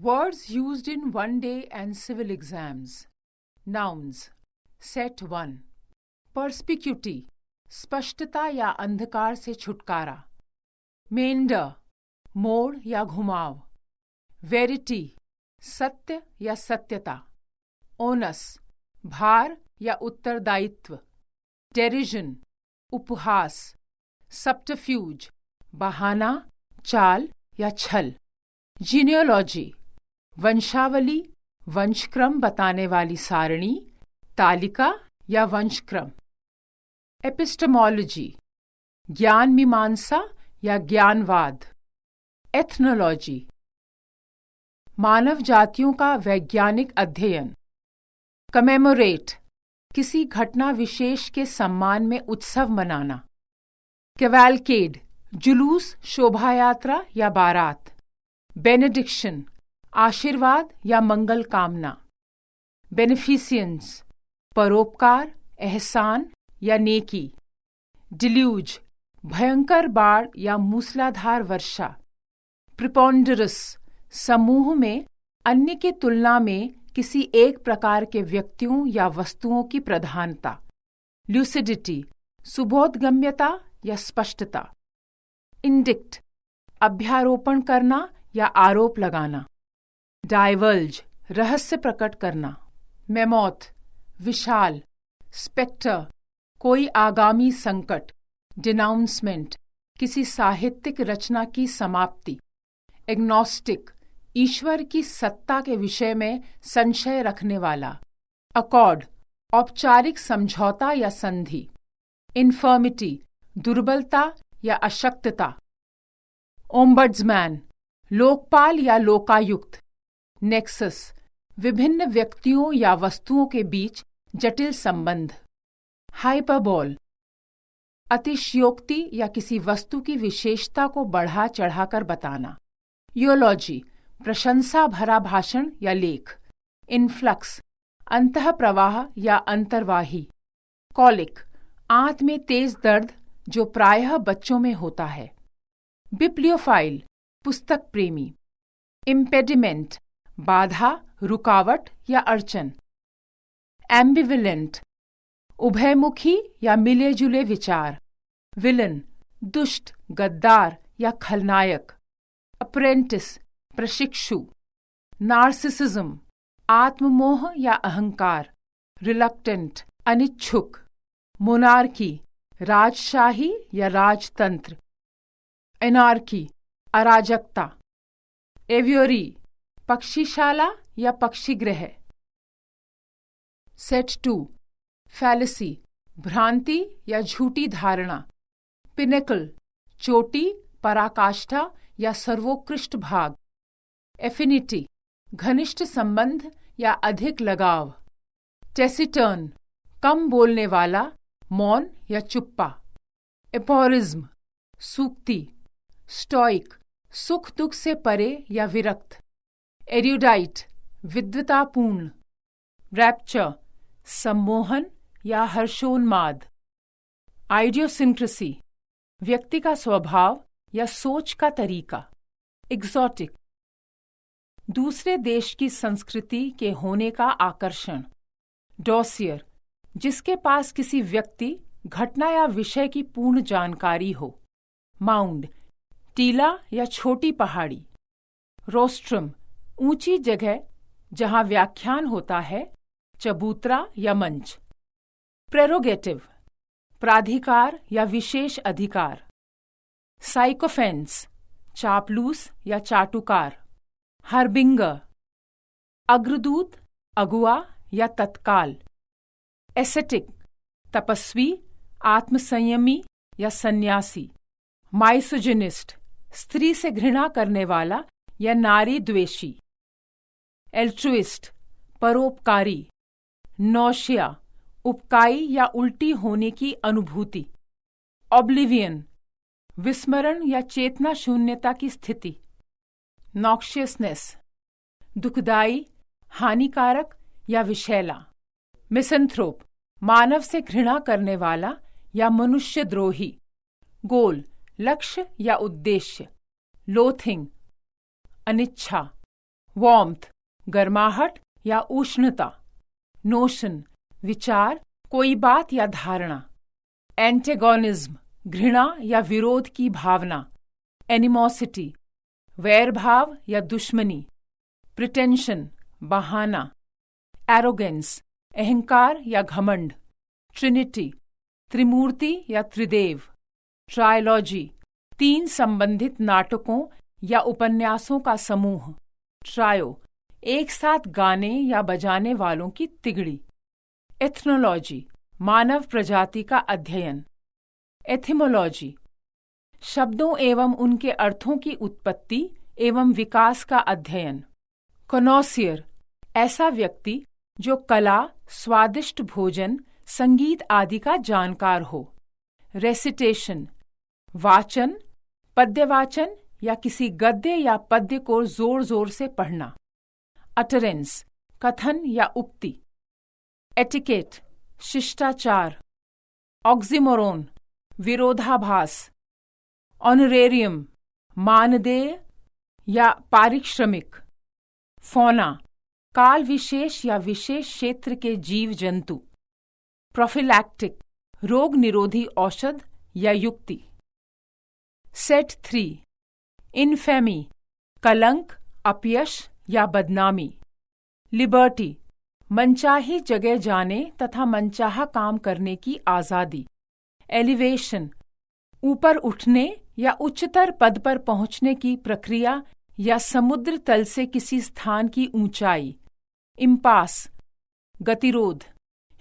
Words used in one day and civil exams. Nouns. Set 1. Perspicuity, स्पष्टता या अंधकार से छुटकारा. मेंडर, मोड़ या घुमाव. वेरिटी, सत्य या सत्यता. ओनस, भार या उत्तरदायित्व. डेरिजन, उपहास. सब्टरफ्यूज, बहाना, चाल या छल. जीनियोलॉजी, वंशावली, वंशक्रम बताने वाली सारणी, तालिका या वंशक्रम. एपिस्टेमोलॉजी, ज्ञान मीमांसा या ज्ञानवाद. एथनोलॉजी, मानव जातियों का वैज्ञानिक अध्ययन. कमेमोरेट, किसी घटना विशेष के सम्मान में उत्सव मनाना. कैवालकेड, जुलूस, शोभा यात्रा या बारात. बेनेडिक्शन, आशीर्वाद या मंगल कामना. बेनिफिशियंस, परोपकार, एहसान या नेकी. डिल्यूज, भयंकर बाढ़ या मूसलाधार वर्षा. प्रिपोंडरस, समूह में अन्य की तुलना में किसी एक प्रकार के व्यक्तियों या वस्तुओं की प्रधानता. ल्यूसिडिटी, सुबोधगम्यता या स्पष्टता. इंडिक्ट, अभ्यारोपण करना या आरोप लगाना. डाइवर्ज, रहस्य प्रकट करना. मेमोथ, विशाल. स्पेक्टर, कोई आगामी संकट. डिनाउंसमेंट, किसी साहित्यिक रचना की समाप्ति. एग्नोस्टिक, ईश्वर की सत्ता के विषय में संशय रखने वाला. अकॉर्ड, औपचारिक समझौता या संधि. इन्फर्मिटी, दुर्बलता या अशक्तता. ओम्बड्समैन, लोकपाल या लोकायुक्त. नेक्सस, विभिन्न व्यक्तियों या वस्तुओं के बीच जटिल संबंध. हाइपरबोल, अतिशयोक्ति या किसी वस्तु की विशेषता को बढ़ा चढ़ाकर बताना. यूलॉजी, प्रशंसा भरा भाषण या लेख. इन्फ्लक्स, अंतः प्रवाह या अंतर्वाही. कॉलिक, आंत में तेज दर्द जो प्रायः बच्चों में होता है. बिब्लियोफाइल, पुस्तक प्रेमी. इम्पेडिमेंट, बाधा, रुकावट या अड़चन. एम्बिविलेंट, उभयमुखी या मिले जुले विचार. विलन, दुष्ट, गद्दार या खलनायक. अप्रेंटिस, प्रशिक्षु. नार्सिसिज्म, आत्ममोह या अहंकार. रिलक्टेंट, अनिच्छुक. मोनार्की, राजशाही या राजतंत्र. एनार्की, अराजकता. एवियोरी, पक्षीशाला या पक्षीगृह. सेट 2. फैलेसी, भ्रांति या झूठी धारणा. पिनेकल, चोटी, पराकाष्ठा या सर्वोत्कृष्ट भाग. एफिनिटी, घनिष्ठ संबंध या अधिक लगाव. टेसिटर्न, कम बोलने वाला, मौन या चुप्पा. एपोरिज्म, सूक्ति. स्टोइक, सुख दुख से परे या विरक्त. एर्यूडाइट, विद्वतापूर्ण. रैप्चर, सम्मोहन या हर्षोन्माद. आइडियोसिंक्रेसी, व्यक्ति का स्वभाव या सोच का तरीका. एग्जॉटिक, दूसरे देश की संस्कृति के होने का आकर्षण. डॉसियर, जिसके पास किसी व्यक्ति, घटना या विषय की पूर्ण जानकारी हो. माउंड, टीला या छोटी पहाड़ी. रोस्ट्रम, ऊंची जगह जहां व्याख्यान होता है. चबूतरा या मंच. प्रेरोगेटिव, प्राधिकार या विशेष अधिकार. साइकोफेंस, चापलूस या चाटुकार. हर्बिंगर, अग्रदूत, अगुआ या तत्काल. एसेटिक, तपस्वी, आत्मसंयमी या सन्यासी. माइसोजिनिस्ट, स्त्री से घृणा करने वाला या नारी द्वेषी. एल्ट्रुइस्ट, परोपकारी. नौशिया, उपकाई या उल्टी होने की अनुभूति. ऑब्लिवियन, विस्मरण या चेतना शून्यता की स्थिति. नॉक्शियसनेस, दुखदाई, हानिकारक या विषैला. मिसेंथ्रोप, मानव से घृणा करने वाला या मनुष्यद्रोही. गोल, लक्ष्य या उद्देश्य. लोथिंग, अनिच्छा. वॉर्म्थ गर्माहट या उष्णता, नोशन विचार, कोई बात या धारणा, एंटेगोनिज्म घृणा या विरोध की भावना, एनिमोसिटी वैरभाव या दुश्मनी, प्रिटेंशन बहाना, एरोगेंस अहंकार या घमंड, ट्रिनिटी त्रिमूर्ति या त्रिदेव, ट्रायलॉजी 3 संबंधित नाटकों या उपन्यासों का समूह, ट्रायो एक साथ गाने या बजाने वालों की तिगड़ी, एथनोलॉजी मानव प्रजाति का अध्ययन, एथिमोलॉजी शब्दों एवं उनके अर्थों की उत्पत्ति एवं विकास का अध्ययन, कॉनोसियर ऐसा व्यक्ति जो कला, स्वादिष्ट भोजन, संगीत आदि का जानकार हो, रेसिटेशन वाचन, पद्यवाचन या किसी गद्य या पद्य को जोर जोर से पढ़ना, अटरेंस कथन या उक्ति, एटिकेट शिष्टाचार, ऑक्सिमोरोन विरोधाभास, ऑनरेरियम मानदेय या पारिश्रमिक, फौना काल विशेष या विशेष क्षेत्र के जीव जंतु, प्रोफिलैक्टिक रोग निरोधी औषध या युक्ति, सेट 3 इनफेमी कलंक, अपयश या बदनामी, लिबर्टी मनचाही जगह जाने तथा मनचाहा काम करने की आजादी, एलिवेशन ऊपर उठने या उच्चतर पद पर पहुंचने की प्रक्रिया या समुद्र तल से किसी स्थान की ऊंचाई, इम्पास गतिरोध,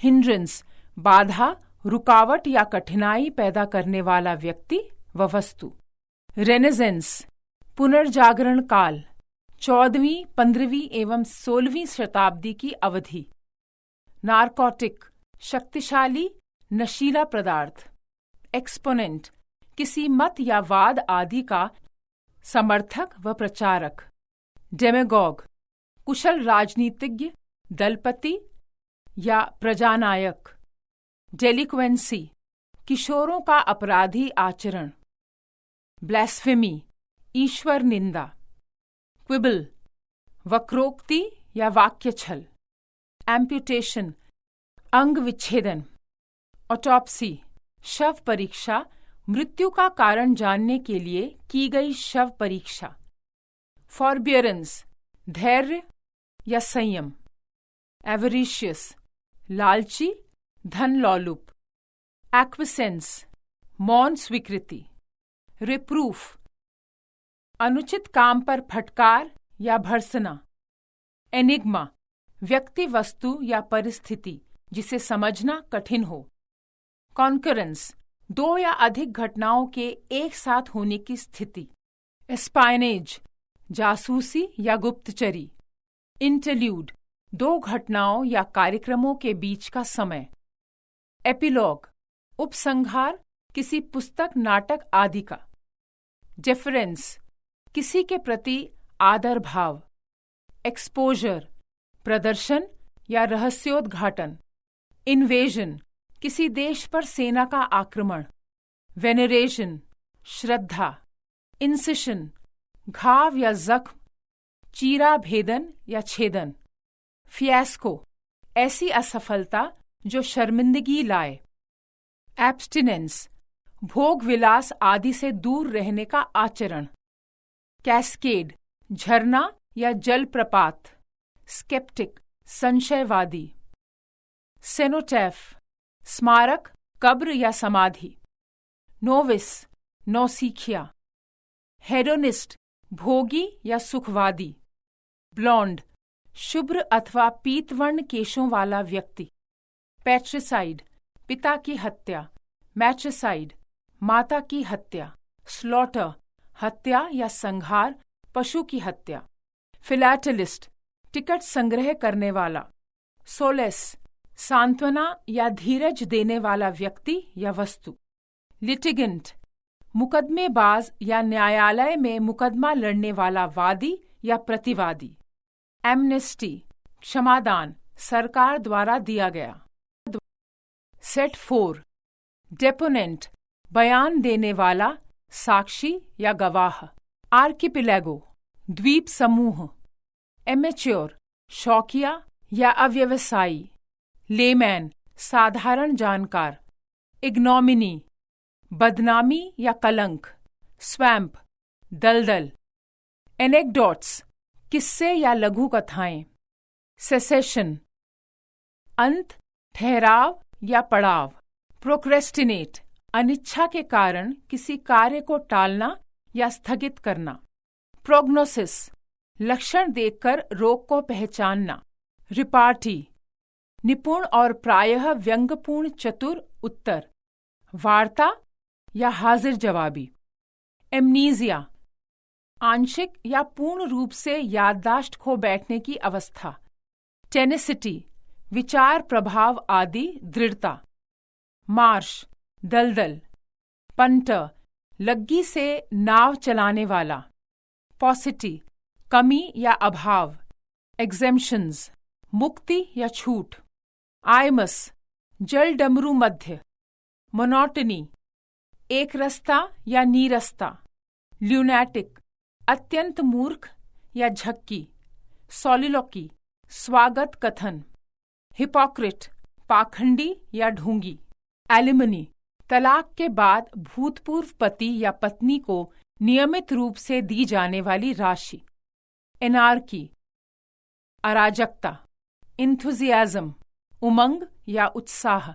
हिंड्रेंस बाधा, रुकावट या कठिनाई पैदा करने वाला व्यक्ति व वस्तु, रेनेसेंस पुनर्जागरण काल 14वीं, 15वीं एवं 16वीं शताब्दी की अवधि, नारकोटिक शक्तिशाली नशीला पदार्थ, एक्सपोनेंट किसी मत या वाद आदि का समर्थक व प्रचारक, डेमेगोग कुशल राजनीतिज्ञ, दलपति या प्रजानायक, डेलिक्वेंसी किशोरों का अपराधी आचरण, ब्लास्फेमी ईश्वर निंदा, क्विबल वक्रोक्ति या वाक्यछल, एम्पुटेशन अंग विच्छेदन, ऑटोप्सी शव परीक्षा मृत्यु का कारण जानने के लिए की गई शव परीक्षा, फॉरबियरेंस धैर्य या संयम, एवरिशियस लालची, धन लौलुप, एक्विसेंस मौन स्वीकृति, रिप्रूफ अनुचित काम पर फटकार या भर्त्सना, एनिग्मा व्यक्ति, वस्तु या परिस्थिति जिसे समझना कठिन हो, कॉन्करेंस 2 या अधिक घटनाओं के एक साथ होने की स्थिति, एस्पायनेज जासूसी या गुप्तचरी, इंटरल्यूड 2 घटनाओं या कार्यक्रमों के बीच का समय, एपिलॉग उपसंहार किसी पुस्तक, नाटक आदि का, डिफरेंस किसी के प्रति आदर भाव, एक्सपोजर प्रदर्शन या रहस्योद्घाटन, इन्वेजन किसी देश पर सेना का आक्रमण, वेनरेशन श्रद्धा, इंसिशन घाव या जख्म, चीरा भेदन या छेदन, फियास्को ऐसी असफलता जो शर्मिंदगी लाए, एब्स्टिनेंस भोग विलास आदि से दूर रहने का आचरण, कैस्केड झरना या जलप्रपात, स्केप्टिक संशयवादी, सेनोटैफ स्मारक, कब्र या समाधि, नोविस नौसीखिया, हेडोनिस्ट भोगी या सुखवादी, ब्लॉन्ड शुभ्र अथवा पीतवर्ण केशों वाला व्यक्ति, पैट्रिसाइड पिता की हत्या, मैट्रिसाइड माता की हत्या, स्लॉटर हत्या या संहार, पशु की हत्या, फिलैटेलिस्ट टिकट संग्रह करने वाला, सोलेस सांत्वना या धीरज देने वाला व्यक्ति या वस्तु, लिटिगेंट मुकदमेबाज या न्यायालय में मुकदमा लड़ने वाला वादी या प्रतिवादी, एमनेस्टी क्षमादान सरकार द्वारा दिया गया, सेट 4 डेपोनेंट बयान देने वाला, साक्षी या गवाह, आर्किपिलैगो द्वीप समूह, एमेच्योर शौकिया या अव्यवसायी, लेमैन साधारण जानकार, इग्नोमिनी बदनामी या कलंक, स्वैम्प दलदल, एनेक्डोट्स किस्से या लघु कथाएं, सेसेशन अंत, ठहराव या पड़ाव, प्रोक्रेस्टिनेट अनिच्छा के कारण किसी कार्य को टालना या स्थगित करना, प्रोग्नोसिस लक्षण देखकर रोग को पहचानना, रिपार्टी निपुण और प्रायः व्यंग्यपूर्ण चतुर उत्तर, वार्ता या हाजिर जवाबी, एमनीजिया आंशिक या पूर्ण रूप से याददाश्त खो बैठने की अवस्था, टेनिसिटी विचार प्रभाव आदि दृढ़ता, मार्श दलदल, पंटर लग्गी से नाव चलाने वाला, पॉसिटी कमी या अभाव, एग्जेम्पशंस मुक्ति या छूट, आयमस जल डमरू मध्य, मोनोटनी एक रस्ता या नीरस्ता, ल्यूनैटिक अत्यंत मूर्ख या झक्की, सोलिलोकी स्वागत कथन, हिपोक्रिट पाखंडी या ढोंगी, एलिमनी तलाक के बाद भूतपूर्व पति या पत्नी को नियमित रूप से दी जाने वाली राशि, एनार्की अराजकता, इंथुजियाज्म उमंग या उत्साह,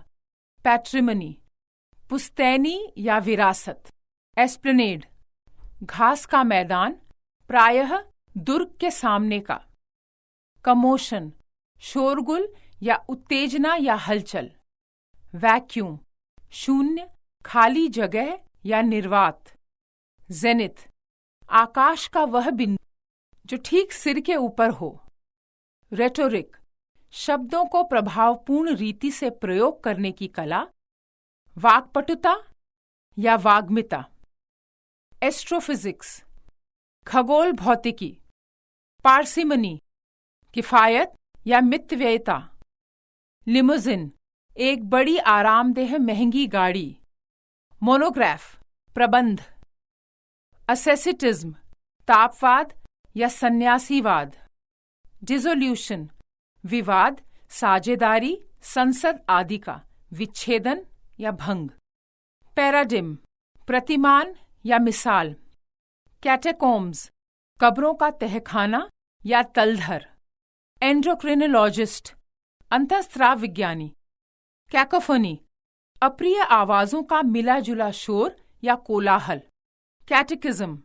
पैट्रिमनी पुस्तैनी या विरासत, एस्प्लेनेड घास का मैदान प्रायः दुर्ग के सामने का, कमोशन शोरगुल या उत्तेजना या हलचल, वैक्यूम शून्य खाली जगह या निर्वात, जेनिथ आकाश का वह बिंदु जो ठीक सिर के ऊपर हो, रेटोरिक शब्दों को प्रभावपूर्ण रीति से प्रयोग करने की कला, वाक्पटुता या वाग्मिता, एस्ट्रोफिजिक्स खगोल भौतिकी, पार्सिमनी किफायत या मितव्ययिता, लिमुजिन एक बड़ी आरामदेह महंगी गाड़ी, मोनोग्राफ प्रबंध, असेसिटिज्म तापवाद या सन्यासीवाद, डिसोल्यूशन विवाद, साझेदारी, संसद आदि का विच्छेदन या भंग, पैराडिम प्रतिमान या मिसाल, कैटेकोम्स कब्रों का तहखाना या तलधर, एंडोक्रिनोलॉजिस्ट अंतःस्राव विज्ञानी, कैकोफोनी अप्रिय आवाजों का मिला जुला शोर या कोलाहल, कैटेकिज्म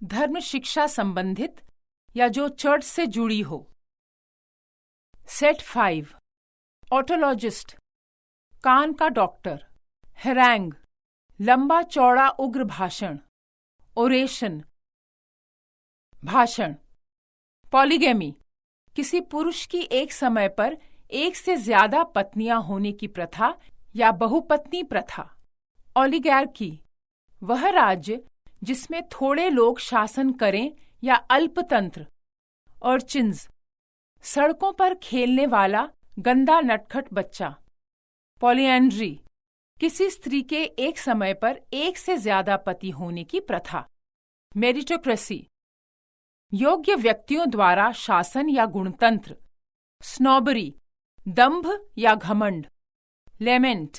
धर्म शिक्षा संबंधित या जो चर्च से जुड़ी हो, सेट 5 ऑटोलॉजिस्ट कान का डॉक्टर, हैरैंग लंबा चौड़ा उग्र भाषण, ओरेशन भाषण, पॉलीगैमी किसी पुरुष की एक समय पर एक से ज्यादा पत्नियां होने की प्रथा या बहुपत्नी प्रथा, ओलिगार्की वह राज्य जिसमें थोड़े लोग शासन करें या अल्पतंत्र, अर्चिन्स सड़कों पर खेलने वाला गंदा नटखट बच्चा, पॉलीएंड्री किसी स्त्री के एक समय पर एक से ज्यादा पति होने की प्रथा, मेरिटोक्रेसी योग्य व्यक्तियों द्वारा शासन या गुणतंत्र, स्नॉबरी दंभ या घमंड, लेमेंट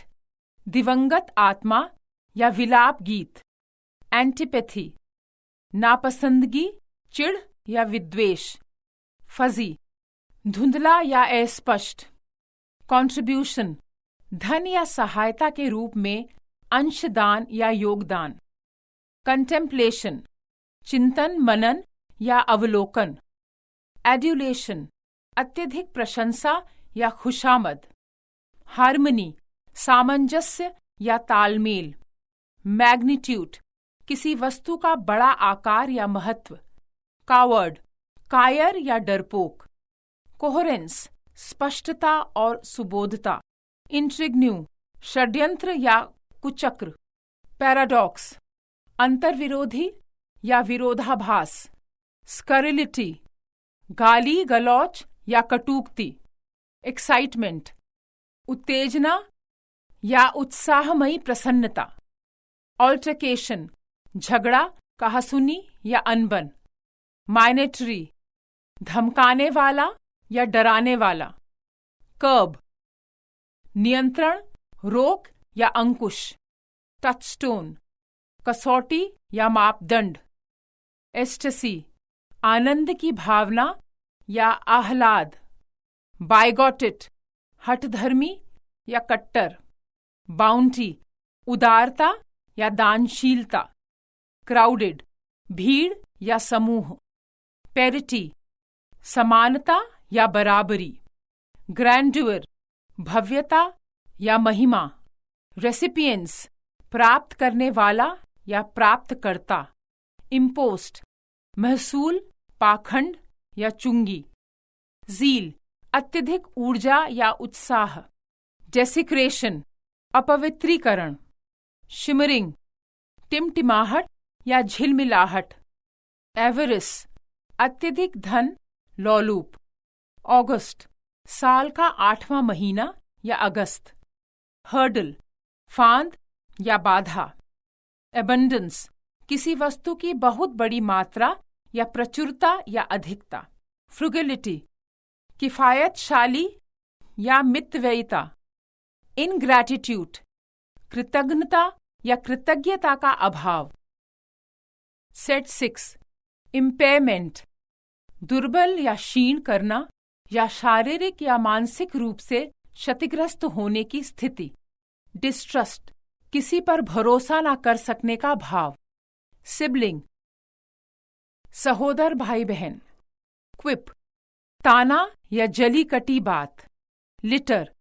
दिवंगत आत्मा या विलाप गीत, एंटीपैथी नापसंदगी, चिढ़ या विद्वेष, फजी धुंधला या अस्पष्ट, कंट्रीब्यूशन धन या सहायता के रूप में अंशदान या योगदान, कंटेम्पलेशन चिंतन मनन या अवलोकन, एड्यूलेशन अत्यधिक प्रशंसा या खुशामद, हार्मनी सामंजस्य या तालमेल, मैग्नीट्यूड किसी वस्तु का बड़ा आकार या महत्व, कावर्ड कायर या डरपोक, कोहेरेंस स्पष्टता और सुबोधता, इंट्रिग्न्यू षड्यंत्र या कुचक्र, पैराडॉक्स अंतर्विरोधी या विरोधाभास, स्करिलिटी गाली गलौच या कटूक्ति, एक्साइटमेंट उत्तेजना या उत्साहमयी प्रसन्नता, ऑल्टरकेशन झगड़ा कहासुनी या अनबन, माइनेटरी धमकाने वाला या डराने वाला। कर्ब, नियंत्रण, रोक या अंकुश। टचस्टोन, कसौटी या मापदंड। एस्टेसी, आनंद की भावना या आह्लाद। बाइगॉटेड, हठधर्मी या कट्टर। बाउंटी, उदारता या दानशीलता। क्राउडेड, भीड़ या समूह। पेरिटी, समानता या बराबरी। ग्रैंड्यूअर, भव्यता या महिमा। रेसिपिएंट्स, प्राप्त करने वाला या प्राप्तकर्ता। इम्पोस्ट, महसूल, पाखंड या चुंगी। ज़ील, अत्यधिक ऊर्जा या उत्साह। डेसिक्रेशन, अपवित्रीकरण। शिमरिंग, टिमटिमाहट या झिलमिलाहट। एवरिस, अत्यधिक धन, लोलूप। अगस्त, साल का 8वां महीना या अगस्त। हर्डल, फांद या बाधा। एबंडेंस, किसी वस्तु की बहुत बड़ी मात्रा या प्रचुरता या अधिकता। फ्रुगलिटी, किफायतशाली या मितव्ययिता। इनग्रैटिट्यूड, कृतज्ञता या कृतज्ञता का अभाव। सेट 6, इम्पेयरमेंट, दुर्बल या क्षीण करना या शारीरिक या मानसिक रूप से क्षतिग्रस्त होने की स्थिति। डिस्ट्रस्ट, किसी पर भरोसा न कर सकने का भाव। सिबलिंग, सहोदर भाई बहन। क्विप, ताना या जली कटी बात। लिटर,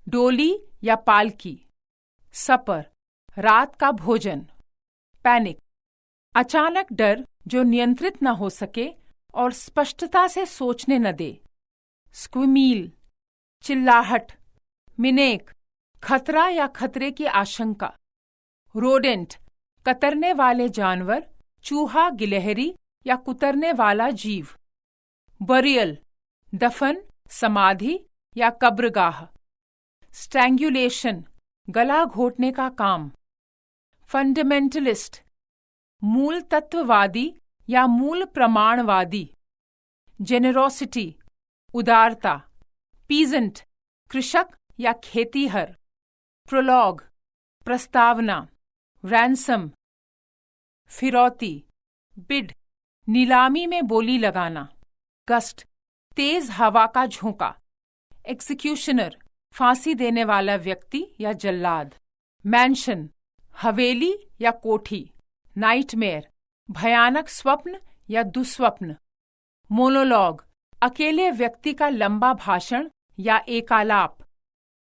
डोली या पालकी। सपर, रात का भोजन। पैनिक, अचानक डर जो नियंत्रित न हो सके और स्पष्टता से सोचने न दे। स्क्विमील, चिल्लाहट। मिनेक, खतरा या खतरे की आशंका। रोडेंट, कतरने वाले जानवर, चूहा, गिलहरी या कुतरने वाला जीव। बरियल, दफन, समाधि या कब्रगाह। स्ट्रैंग्युलेशन, गला घोटने का काम। फंडामेंटलिस्ट, मूल तत्ववादी या मूल प्रमाणवादी। जेनेरोसिटी, उदारता। पीजेंट, कृषक या खेतीहर। प्रोलॉग, प्रस्तावना। रैंसम, फिरौती। बिड, नीलामी में बोली लगाना। गस्ट, तेज हवा का झोंका। एग्जीक्यूशनर, फांसी देने वाला व्यक्ति या जल्लाद। मैंशन, हवेली या कोठी। नाइटमेयर, भयानक स्वप्न या दुस्वप्न। मोनोलॉग, अकेले व्यक्ति का लंबा भाषण या एकालाप।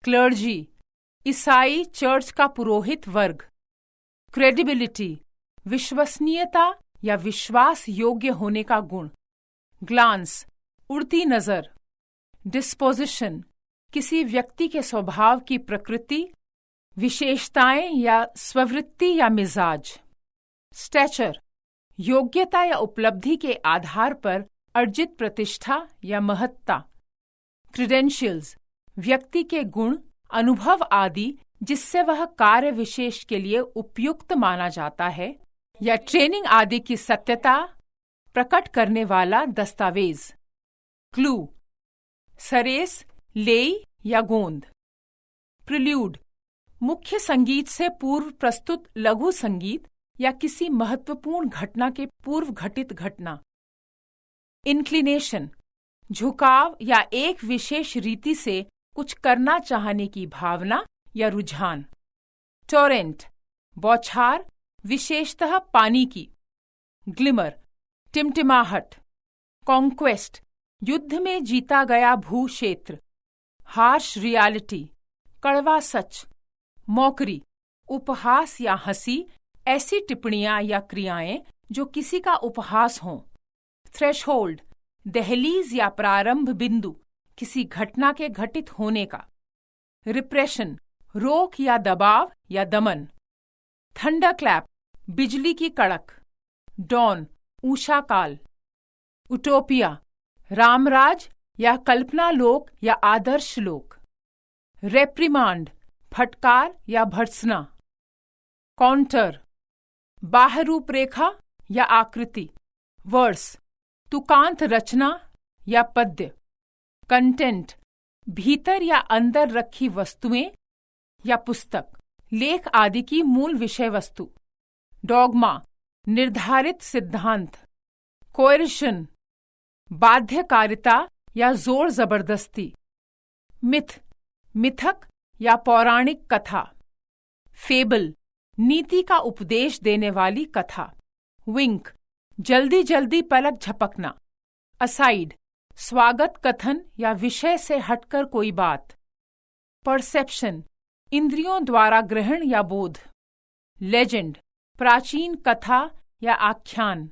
क्लर्जी, ईसाई चर्च का पुरोहित वर्ग। क्रेडिबिलिटी, विश्वसनीयता या विश्वास योग्य होने का गुण। ग्लांस, उड़ती नजर। डिस्पोजिशन, किसी व्यक्ति के स्वभाव की प्रकृति, विशेषताएं या स्ववृत्ति या मिजाज। स्टैचर, योग्यता या उपलब्धि के आधार पर अर्जित प्रतिष्ठा या महत्ता। क्रीडेंशियल्स, व्यक्ति के गुण, अनुभव आदि जिससे वह कार्य विशेष के लिए उपयुक्त माना जाता है, या ट्रेनिंग आदि की सत्यता प्रकट करने वाला दस्तावेज। क्लू, सरेस, लेई या गोंद। प्रिल्यूड, मुख्य संगीत से पूर्व प्रस्तुत लघु संगीत या किसी महत्वपूर्ण घटना के पूर्व घटित घटना। इंक्लिनेशन, झुकाव या एक विशेष रीति से कुछ करना चाहने की भावना या रुझान। टोरेंट, बौछार, विशेषतः पानी की। ग्लिमर, टिमटिमाहट। कॉन्क्वेस्ट, युद्ध में जीता गया भूक्षेत्र। हार्श रियलिटी, कड़वा सच। मौकरी, उपहास या हंसी, ऐसी टिप्पणियां या क्रियाएं जो किसी का उपहास हों। थ्रेशहोल्ड, दहलीज या प्रारंभ बिंदु, किसी घटना के घटित होने का। रिप्रेशन, रोक या दबाव या दमन। थंडरक्लैप, बिजली की कड़क। डॉन, ऊषाकाल। उटोपिया, रामराज या कल्पना लोक या आदर्श लोक। रेप्रिमांड, फटकार या भर्त्सना। काउंटर, बाह्य रूपरेखा या आकृति। वर्स, तुकांत रचना या पद्य। कंटेंट, भीतर या अंदर रखी वस्तुएं या पुस्तक, लेख आदि की मूल विषय वस्तु। डॉगमा, निर्धारित सिद्धांत। कोएर्शन, बाध्यकारिता या जोर जबरदस्ती। मिथ, मिथक या पौराणिक कथा। फेबल, नीति का उपदेश देने वाली कथा। विंक, जल्दी जल्दी पलक झपकना। असाइड, स्वागत कथन या विषय से हटकर कोई बात। परसेप्शन, इंद्रियों द्वारा ग्रहण या बोध। लेजेंड, प्राचीन कथा या आख्यान।